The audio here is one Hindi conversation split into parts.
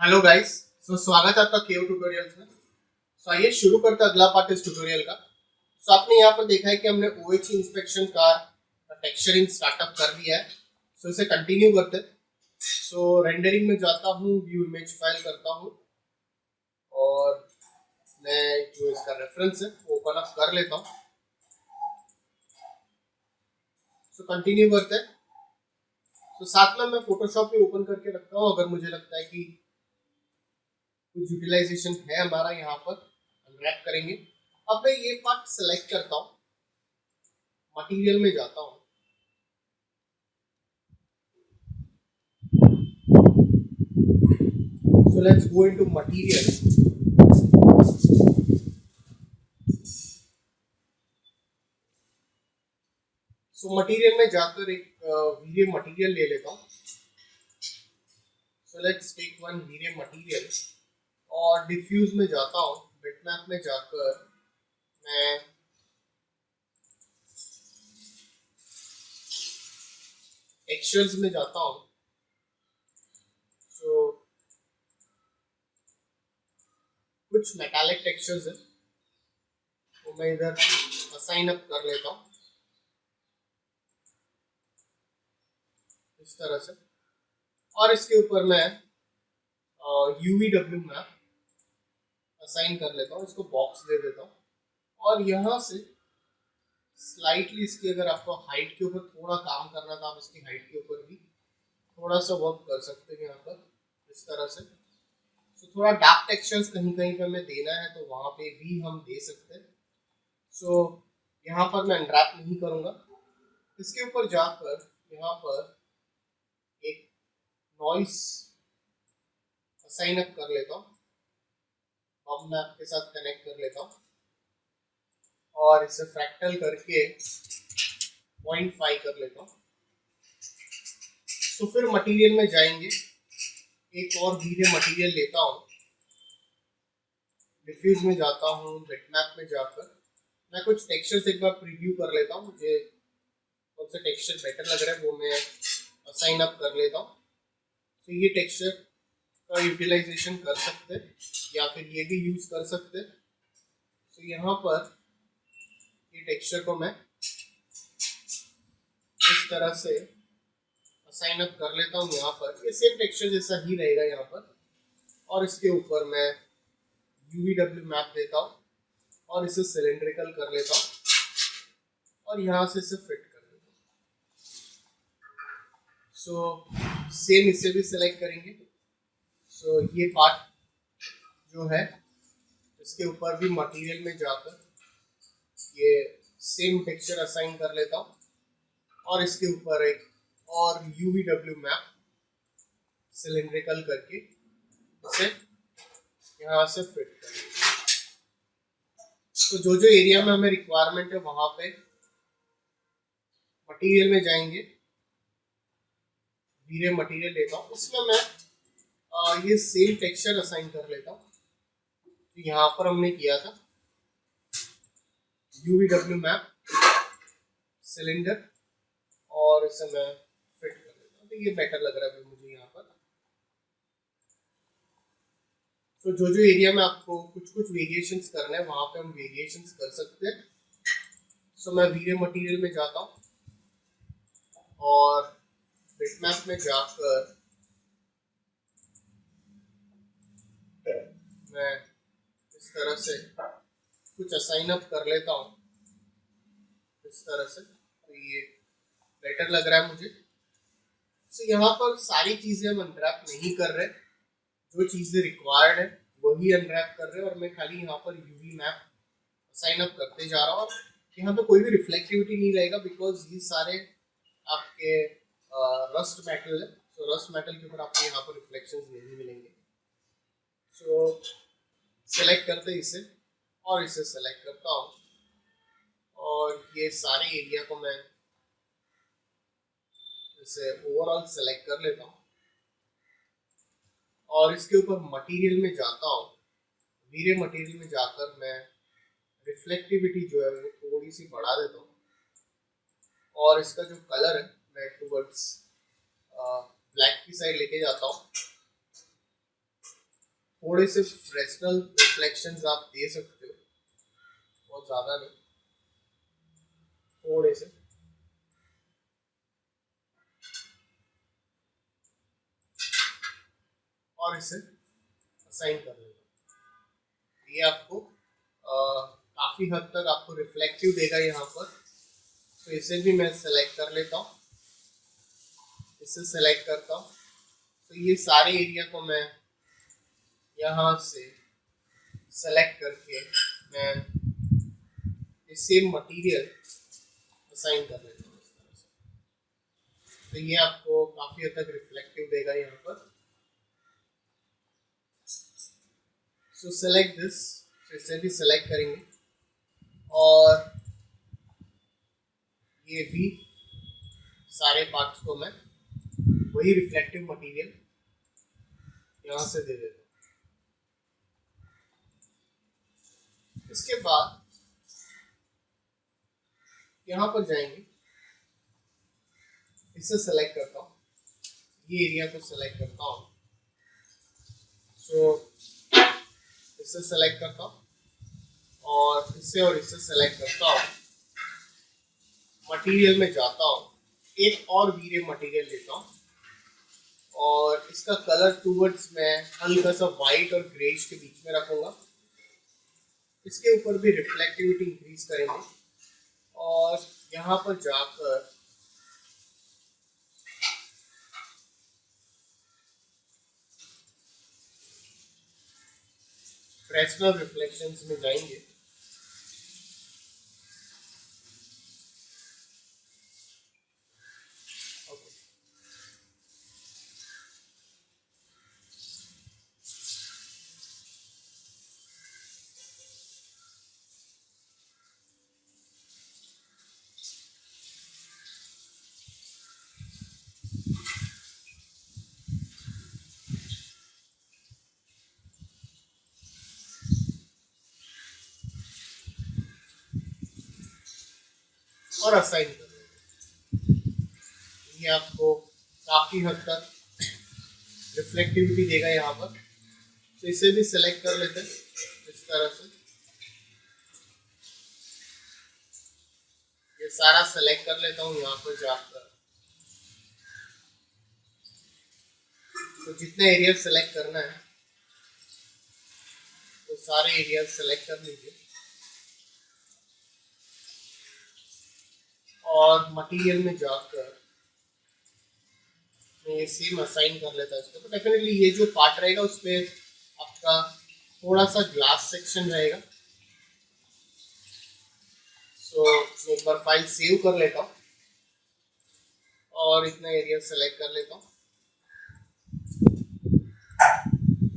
Hello guys. स्वागत है आपका केओ ट्यूटोरियल्स में। आइए शुरू करते हैं अगला पार्ट इस ट्यूटोरियल का। आपने यहाँ पर देखा है कि हमने OHE इंस्पेक्शन का टेक्सचरिंग स्टार्टअप कर दिया है। इसे कंटिन्यू करते हैं। रेंडरिंग में जाता हूँ, व्यू इमेज फाइल करता हूँ और मैं जो इसका रेफरेंस है वो ओपन अप कर लेता हूँ। कंटिन्यू करते हैं। साथ में मैं फोटोशॉप भी ओपन करके रखता हूँ अगर मुझे लगता है कि कुछ यूटिलाइजेशन है हमारा यहाँ पर। अनरैप करेंगे। अब मैं ये पार्ट सेलेक्ट करता हूँ, मटेरियल में जाता हूँ, so let's go into material। Material में जाकर एक वीरे मटेरियल ले लेता हूँ। Let's take one Veere material और डिफ्यूज में जाता हूँ। बिटमैप में जाकर मैं टेक्सचर्स में जाता हूँ। कुछ मेटालिक टेक्सचर्स है तो मैं इधर असाइन अप कर लेता हूँ इस तरह से, और इसके ऊपर मैं UVW मैप असाइन कर लेता हूँ। इसको बॉक्स दे देता हूँ और यहाँ से स्लाइटली इसकी अगर आपको हाइट के ऊपर थोड़ा काम करना था, आप इसकी हाइट के ऊपर भी थोड़ा सा वर्क कर सकते हैं यहाँ पर इस तरह से। थोड़ा डार्क टेक्सचर्स कहीं कहीं पर हमें देना है तो वहाँ पे भी हम दे सकते हैं। यहाँ पर मैं अनरैप नहीं करूँगा। इसके ऊपर जाकर यहाँ पर एक नॉइस असाइन अप कर लेता हूँ, अब मैं आपके साथ कनेक्ट कर लेता हूँ और इसे फ्रैक्टल करके 0.5 कर लेता हूँ। फिर मटेरियल में जाएंगे, एक और धीरे मटेरियल लेता हूँ, डिफ्यूज में जाता हूँ, बिटमैप में जाकर मैं कुछ टेक्सचर्स एक बार प्रीव्यू कर लेता हूँ। मुझे कौन सा टेक्सचर बेटर लग रहा है वो मैं असाइन अप कर लेता हूँ। ये टेक्सचर का यूटिलाइजेशन कर सकते हैं या फिर ये भी यूज कर सकते हैं। यहाँ पर ये टेक्सचर को मैं इस तरह से असाइन अप कर लेता हूँ। यहाँ पर ये सेम टेक्सचर जैसा ही रहेगा यहाँ पर, और इसके ऊपर मैं UVW मैप देता हूँ और इसे सिलेंड्रिकल कर लेता हूँ और यहाँ से इसे फिट कर देता हूँ। सेम इसे भी सिलेक्ट करेंगे। ये पार्ट जो है इसके ऊपर भी मटेरियल में जाकर ये सेम टेक्सचर असाइन कर लेता हूँ और इसके ऊपर एक और UVW मैप सिलेंड्रिकल करके इसे यहाँ से फिट कर लेता हूँ। जो जो एरिया में हमें रिक्वायरमेंट है वहां पे मटेरियल में जाएंगे, धीरे मटेरियल लेता हूँ, उसमें मैं ये सेम टेक्सचर असाइन कर लेता हूँ तो यहाँ पर हमने किया था UVW मैप सिलेंडर, और इसे मैं फिट कर लेता हूँ। तो ये बेटर लग रहा है मुझे यहाँ पर। जो जो एरिया में आपको कुछ कुछ वेरिएशंस करना है वहां पे हम वेरिएशंस कर सकते हैं। मैं वीडियो मटेरियल में जाता हूँ और बिटमैप में जाकर मैं इस तरह से कुछ असाइन अप कर लेता हूँ इस तरह से। तो ये बेटर लग रहा है मुझे। यहाँ पर सारी चीजें हम अनरैप नहीं कर रहे, जो चीजें रिक्वायर्ड है वही अनरैप कर रहे हैं और मैं खाली यहाँ पर UV मैप असाइन अप करते जा रहा हूँ। यहाँ पे कोई भी रिफ्लेक्टिविटी नहीं रहेगा बिकॉज ये सारे आपके रस्ट मेटल है। रस्ट मेटल के ऊपर आपको यहाँ पर रिफ्लेक्शंस नहीं मिलेंगे। सेलेक्ट करते इसे और इसे सेलेक्ट करता हूँ और ये सारे एरिया को मैं इसे ओवरऑल सेलेक्ट कर लेता हूँ और इसके ऊपर मटेरियल में जाता हूँ। धीरे मटेरियल में जाकर मैं रिफ्लेक्टिविटी जो है वो थोड़ी सी बढ़ा देता हूँ और इसका जो कलर है मैं टुवर्ड्स ब्लैक की साइड लेके जाता हूँ थोड़े से फ्रेशनल रिफ्लेक्शंस आप दे सकते हो, बहुत ज़्यादा नहीं, थोड़े से। और इसे असाइन कर लेते, ये आपको काफ़ी हद तक आपको रिफ्लेक्टिव देगा यहाँ पर। तो इसे भी मैं सेलेक्ट कर लेता हूँ, इसे सेलेक्ट करता हूँ। तो ये सारे एरिया को मैं यहाँ से सेलेक्ट करके मैं ये सेम मटेरियल असाइन कर लेता हूँ इस तरह से। तो ये आपको काफ़ी हद तक रिफ्लेक्टिव देगा यहाँ पर। सो सेलेक्ट दिस, इसे भी सेलेक्ट करेंगे और ये भी सारे पार्ट्स को मैं वही रिफ्लेक्टिव मटेरियल यहाँ से दे देता हूँ। इसके बाद यहाँ पर जाएंगे, इसे सेलेक्ट करता हूँ, ये एरिया को सेलेक्ट करता हूँ। सो इसे सेलेक्ट करता हूँ और इसे सेलेक्ट करता हूँ। मटेरियल में जाता हूँ, एक और वीरे मटेरियल लेता हूँ और इसका कलर टूवर्ड्स मैं हल्का सा वाइट और ग्रेश के बीच में रखूंगा। इसके ऊपर भी रिफ्लेक्टिविटी इंक्रीज करेंगे और यहाँ पर जाकर फ्रेशनल रिफ्लेक्शंस में जाएंगे। और असाइन कर देंगे, ये आपको काफ़ी हद तक रिफ्लेक्टिविटी देगा यहाँ पर। तो इसे भी सिलेक्ट कर लेते हैं इस तरह से, ये सारा सेलेक्ट कर लेता हूँ यहाँ पर जाकर। तो जितने एरिया सेलेक्ट करना है तो सारे एरिया सेलेक्ट कर लीजिए और मटेरियल में जाकर मैं ये सेम असाइन कर लेता हूँ इसको। तो डेफिनेटली ये जो पार्ट रहेगा उस पर आपका थोड़ा सा ग्लास सेक्शन रहेगा। सो मैं एक बार फाइल सेव कर लेता हूँ और इतना एरिया सेलेक्ट कर लेता हूँ,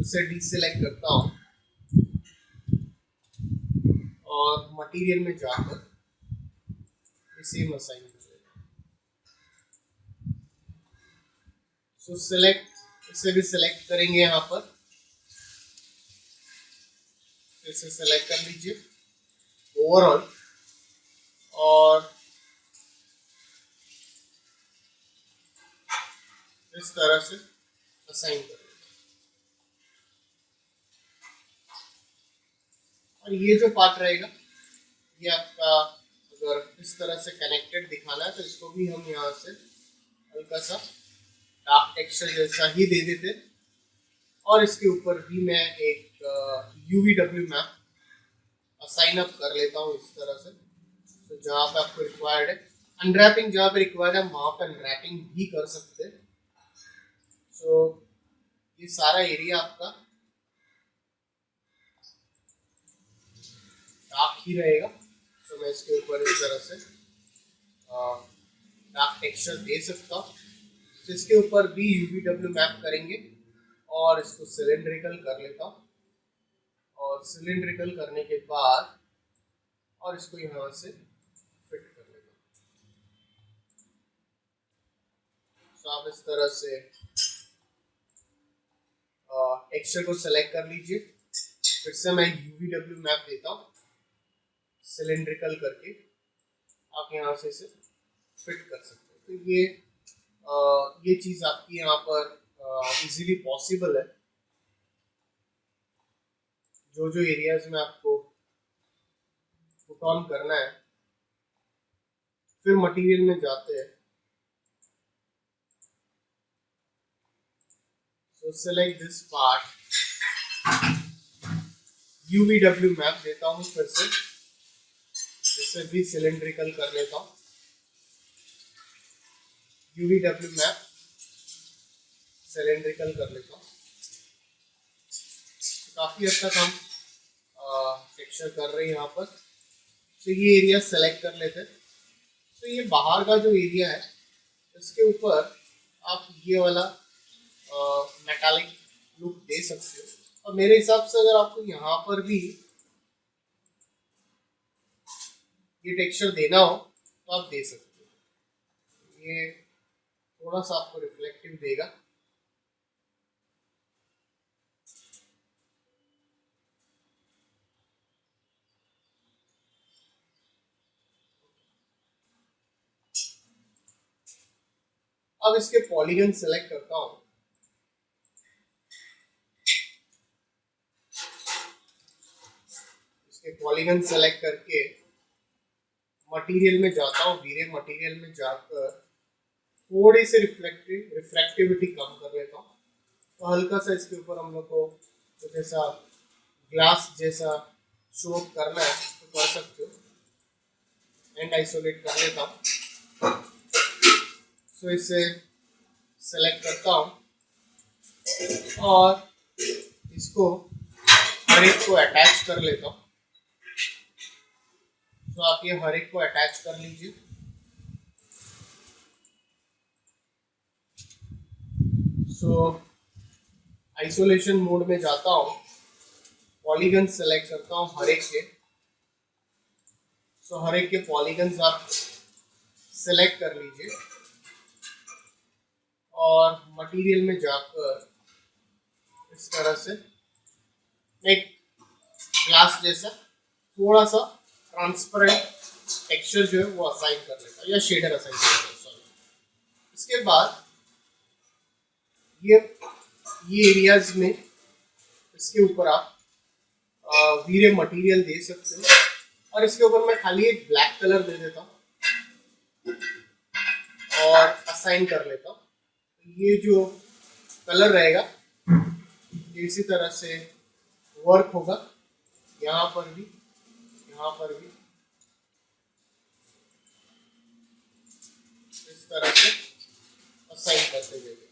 इसे डीसेलेक्ट करता हूँ और मटेरियल में जाकर सेम असाइन कर लेता हूँ। सो सेलेक्ट, इसे भी सेलेक्ट करेंगे यहाँ पर, इसे सेलेक्ट कर लीजिए ओवरऑल और इस तरह से असाइन कर लेते हैं। और ये जो पार्ट रहेगा ये आपका अगर इस तरह से कनेक्टेड दिखाना है तो इसको भी हम यहाँ से हल्का सा डार्क टेक्सचर जैसा ही दे देते और इसके ऊपर भी मैं एक UVW मैप असाइन अप कर लेता हूँ इस तरह से। तो जहाँ पे आपको रिक्वायर्ड है अनरैपिंग, जहाँ पे रिक्वायर्ड है वहाँ पे अनरैपिंग भी कर सकते हैं। सो ये सारा एरिया आपका डार्क ही रहेगा। तो मैं इसके ऊपर इस तरह से डार्क टेक्सचर दे सकता हूँ। तो इसके ऊपर भी UVW मैप करेंगे और इसको सिलेंड्रिकल कर लेता हूँ और सिलेंड्रिकल करने के बाद और इसको यहाँ से फिट कर लेता हूँ। तो आप इस तरह से टेक्सचर को सेलेक्ट कर लीजिए, फिर से मैं UVW मैप देता हूँ सिलेंड्रिकल करके, आप यहाँ से इसे फिट कर सकते हैं। तो ये चीज़ आपकी यहाँ पर इजीली पॉसिबल है। जो जो एरियाज में आपको पुट ऑन करना है, फिर मटेरियल में जाते हैं। सो select this part, UVW map देता हूँ फिर से, इससे भी सिलेंड्रिकल कर लेता हूँ। UVW मैप सिलेंड्रिकल कर लेता हूँ। काफी हद तक हम टेक्सचर कर रहे हैं यहाँ पर। तो ये एरिया सेलेक्ट कर लेते हैं। तो ये बाहर का जो एरिया है, इसके ऊपर आप ये वाला मेटालिक लुक दे सकते हो। और मेरे हिसाब से अगर आपको यहाँ पर भी ये टेक्सचर देना हो तो आप दे सकते हो। ये थोड़ा सा आपको रिफ्लेक्टिव देगा। अब इसके पॉलीगन सेलेक्ट करता हूँ। इसके पॉलीगन सेलेक्ट करके मटेरियल में जाता हूँ। वीरे मटेरियल में जाकर थोड़ी सी रिफ्लेक्टिविटी कम कर लेता हूँ। तो हल्का सा इसके ऊपर हम लोग को कुछ ऐसा ग्लास जैसा शो करना है तो कर सकते हो। एंड आइसोलेट कर लेता हूँ। सो इसे सेलेक्ट करता हूँ और इसको हर एक को अटैच कर लेता हूँ। तो आप ये हर एक को अटैच कर लीजिए। सो आइसोलेशन मोड में जाता हूँ, पॉलीगन सेलेक्ट करता हूँ हर एक के। सो हर एक के पॉलीगन्स आप सेलेक्ट कर लीजिए और मटेरियल में जाकर इस तरह से एक ग्लास जैसा थोड़ा सा ट्रांसपेरेंट टेक्सचर जो है वो असाइन कर लेता है, या शेडर असाइन कर लेता है, सॉरी। इसके बाद ये एरियाज में इसके ऊपर आप वीरे मटेरियल दे सकते हो। और इसके ऊपर मैं खाली एक ब्लैक कलर दे देता हूँ और असाइन कर लेता हूँ। ये जो कलर रहेगा ये इसी तरह से वर्क होगा, यहाँ पर भी, यहाँ पर भी इस तरह से असाइन करते जाइए।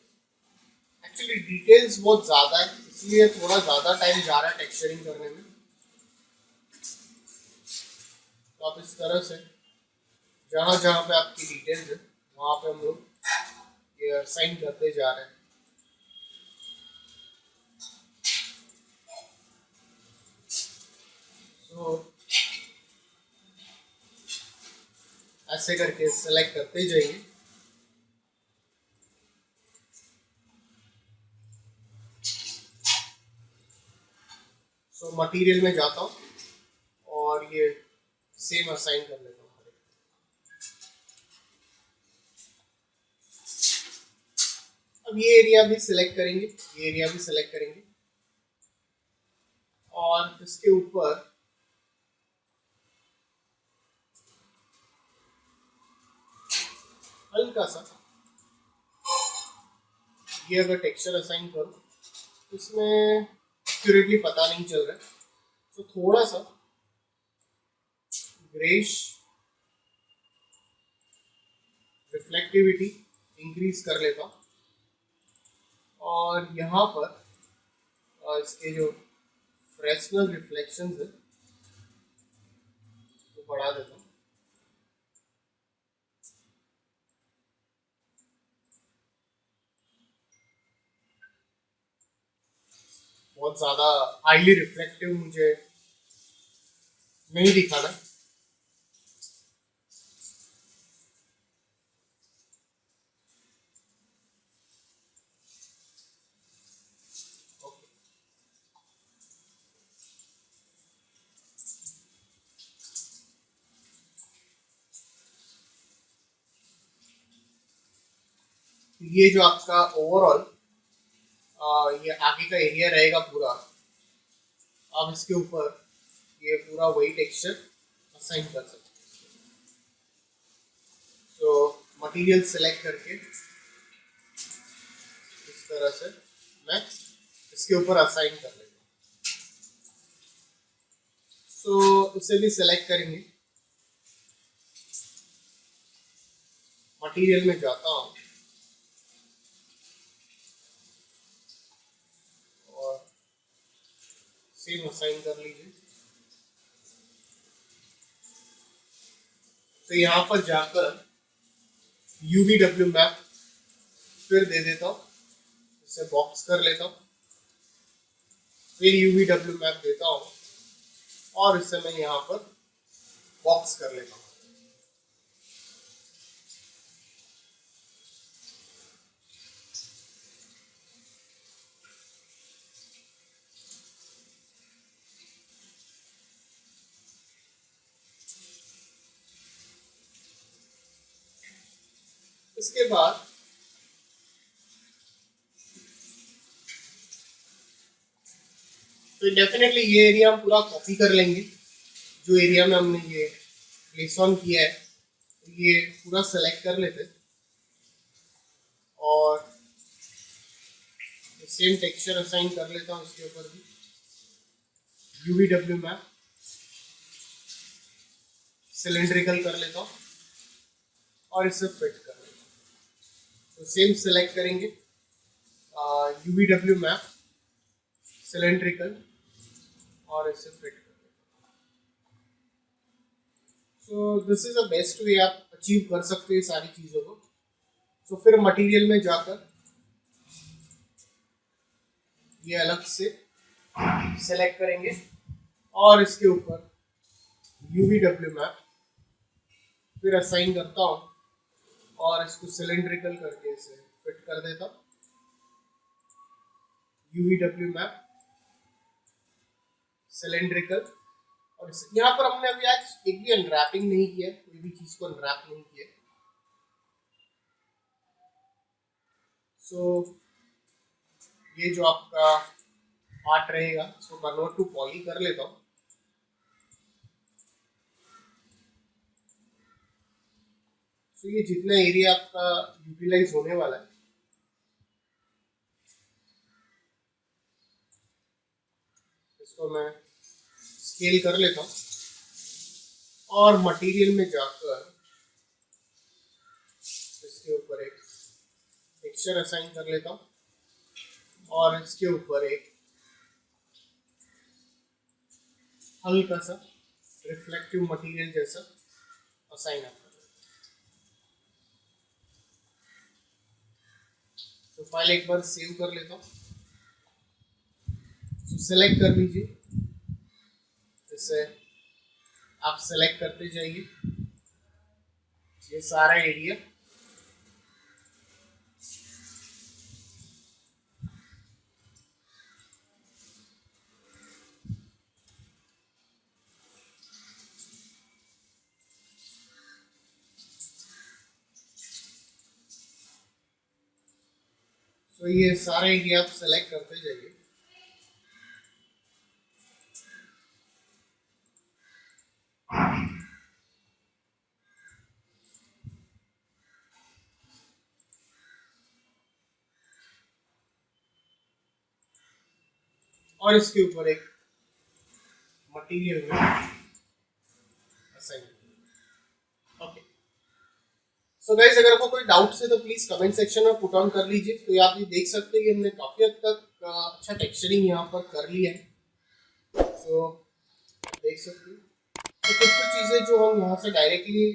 एक्चुअली डिटेल्स बहुत ज़्यादा है, इसलिए थोड़ा ज़्यादा टाइम जा रहा है टेक्सचरिंग करने में। तो आप इस तरह से जहाँ जहाँ पे आपकी डिटेल्स है वहाँ पे हम लोग ये असाइन करते जा रहे हैं। तो ऐसे करके सेलेक्ट करते जाइए। सो मटेरियल में जाता हूँ और ये सेम असाइन कर लेता हूँ। अब ये एरिया भी सिलेक्ट करेंगे, ये एरिया भी सिलेक्ट करेंगे और इसके ऊपर हल्का सा ये अगर टेक्सचर असाइन करूँ इसमें एक्यूरेटली पता नहीं चल रहा है, तो थोड़ा सा ग्रेश रिफ्लेक्टिविटी इंक्रीज कर लेता हूँ और यहाँ पर इसके जो फ्रेशनल रिफ्लेक्शंस है वो बढ़ा देता हूँ। बहुत ज़्यादा हाईली रिफ्लेक्टिव मुझे नहीं दिखाना। ये जो आपका ओवरऑल ये आगे का एरिया रहेगा पूरा, आप इसके ऊपर ये पूरा वही टेक्सचर असाइन कर सकते हैं। तो मटेरियल सेलेक्ट करके इस तरह से मैं इसके ऊपर असाइन कर लेता हूँ। तो इसे भी सेलेक्ट करेंगे, मटेरियल में जाता हूँ और सेम असाइन कर लीजिए। तो यहाँ पर जाकर UVW मैप फिर दे देता हूँ, इसे बॉक्स कर लेता हूँ, फिर UVW मैप देता हूँ और इसे मैं यहाँ पर बॉक्स कर लेता हूँ। इसके बाद तो डेफिनेटली ये एरिया हम पूरा कॉपी कर लेंगे, जो एरिया में हमने ये प्लेस ऑन किया है। तो ये पूरा सेलेक्ट कर लेते और सेम टेक्सचर असाइन कर लेता हूँ इसके ऊपर भी। UVW मैप सिलेंड्रिकल कर लेता हूँ और इसे फिट कर लेता हूँ। तो सेम सेलेक्ट करेंगे, UVW मैप सिलेंड्रिकल और इसे फिट कर लेते हैं। So this is the best way आप अचीव कर सकते हैं सारी चीज़ों को। तो फिर मटेरियल में जाकर ये अलग से सेलेक्ट करेंगे और इसके ऊपर UVW मैप फिर असाइन करता हूँ और इसको सिलेंड्रिकल करके इसे फिट कर देता हूँ। UVW मैप सिलेंड्रिकल और यहाँ पर हमने अभी आज एक भी अनरैपिंग नहीं किया, कोई भी चीज को अनरैप नहीं किया। सो ये जो आपका पार्ट रहेगा इसको कन्वर्ट टू पॉली कर लेता हूँ। तो ये जितना एरिया आपका यूटिलाइज होने वाला है इसको मैं स्केल कर लेता हूँ और मटेरियल में जाकर इसके ऊपर एक टेक्सचर असाइन कर लेता हूँ और इसके ऊपर एक हल्का सा रिफ्लेक्टिव मटेरियल जैसा असाइन कर लेता हूँ। तो फाइल एक बार सेव कर लेता हूँ। तो सेलेक्ट कर लीजिए, इसे आप सेलेक्ट करते जाइए ये सारा एरिया। तो ये सारा एरिया आप सेलेक्ट करते जाइए। और इसके ऊपर एक मटेरियल में असाइन। ओके, सो गाइस अगर आपको कोई डाउट है तो प्लीज कमेंट सेक्शन में पुट ऑन कर लीजिए। तो आप ये देख सकते हैं कि हमने काफी हद तक अच्छा टेक्सचरिंग यहाँ पर कर लिया है। सो देख सकते हैं तो कुछ कुछ चीजें जो हम यहाँ से डायरेक्टली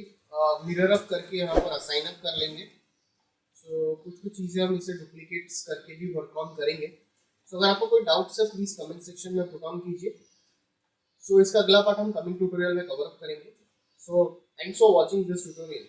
मिरर अप करके यहाँ पर असाइन अप कर लेंगे। सो कुछ कुछ चीजें हम इसे डुप्लीकेट्स करके भी वर्क ऑन करेंगे। सो अगर आपको कोई डाउट है प्लीज कमेंट सेक्शन में पुट ऑन कीजिए। सो इसका अगला पार्ट हम कमिंग ट्यूटोरियल में कवर अप करेंगे। So thanks for watching this tutorial.